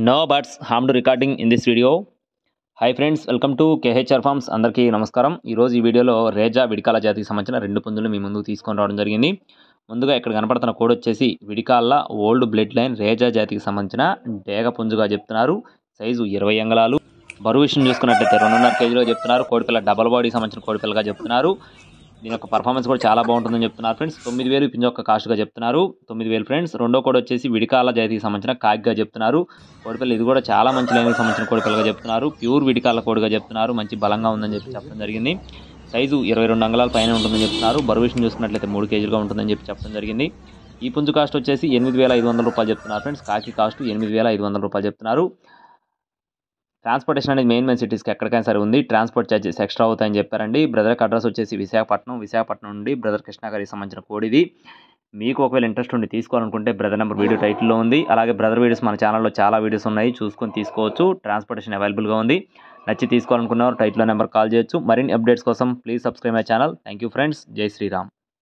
No buts harmed recording in this video. Hi friends, welcome to KHR forms. అందరికీ నమస్కారం. ఈరోజు ఈ వీడియోలో రేజా విడికాల జాతికి సంబంధించిన 2 పుంజులు మీ ముందుకు తీసుకొని రావడం జరిగింది. ముందుగా ఇక్కడ కనపడుతున్న కోడ్ వచ్చేసి విడికాల ఓల్డ్ బ్లడ్ లైన్ రేజా జాతికి సంబంధించిన డేగ పుంజుగా చెప్తున్నారు. సైజు 20 అంగుళాలు. బరువు విషయం చూసుకున్నట్లయితే 2.5 కేజీలో చెప్తున్నారు. కోడిపిల్ల డబల్ బాడీకి సంబంధించిన కోడిపిల్లగా చెప్తున్నారు. దీని యొక్క పర్ఫార్మెన్స్ కూడా చాలా బాగుంటుందని చెప్తున్నారు ఫ్రెండ్స్. 9,000 పింజ యొక్క కాస్ట్గా చెప్తున్నారు. 9,000 ఫ్రెండ్స్. రెండో కోడ్ వచ్చేసి విడికాల జాతికి సంబంధించిన కాగ్గా చెప్తున్నారు. కోడిపిల్ల ఇది కూడా చాలా మంచి లైన్కి సంబంధించిన కోడిపిల్లగా చెప్తున్నారు. ప్యూర్ విడికాల కోడిగా చెప్తున్నారు. మంచి బలంగా ఉందని చెప్పడం జరిగింది. సైజు 22 అంగుళాల పైన ఉంటుందని చెప్తున్నారు. బరువు విషయం చూసుకున్నట్లయితే 3 కేజీలుగా ఉంటుందని చెప్పడం జరిగింది. ఈ పుంజు కాస్ట్ వచ్చేసి 8,500 రూపాయలు చెప్తున్నారు ఫ్రెండ్స్. కాకి కాస్ట్ 8,500 రూపాయలు చెప్తున్నారు. ట్రాన్స్పోర్టేషన్ అనేది మెయిన్ సిటీస్కి ఎక్కడికైనా సరే ఉంది. ట్రాన్స్పోర్ట్ ఛార్జెస్ ఎక్స్ట్రా అవుతాయని చెప్పారండి. బ్రదర్కి అడ్రస్ వచ్చేసి విశాఖపట్నం నుండి బ్రదర్ కృష్ణ గారికి సంబంధించిన కోడ్ ఇది. మీకు ఒకవేళ ఇంట్రెస్ట్ ఉండి తీసుకోవాలనుకుంటే బ్రదర్ నెంబర్ వీడియో టైటిల్లో ఉంది. అలాగే బ్రదర్ వీడియోస్ మన ఛానల్లో చాలా వీడియోస్ ఉన్నాయి, చూసుకొని తీసుకోవచ్చు. ట్రాన్స్పోర్టేషన్ అవైలబుల్గా ఉంది. నచ్చి తీసుకోవాలనుకున్నవారు టైటిల్లో నెంబర్ కాల్ చేయొచ్చు. మరిన్ని అప్డేట్స్ కోసం please subscribe my channel. Thank you friends. జై శ్రీరామ్.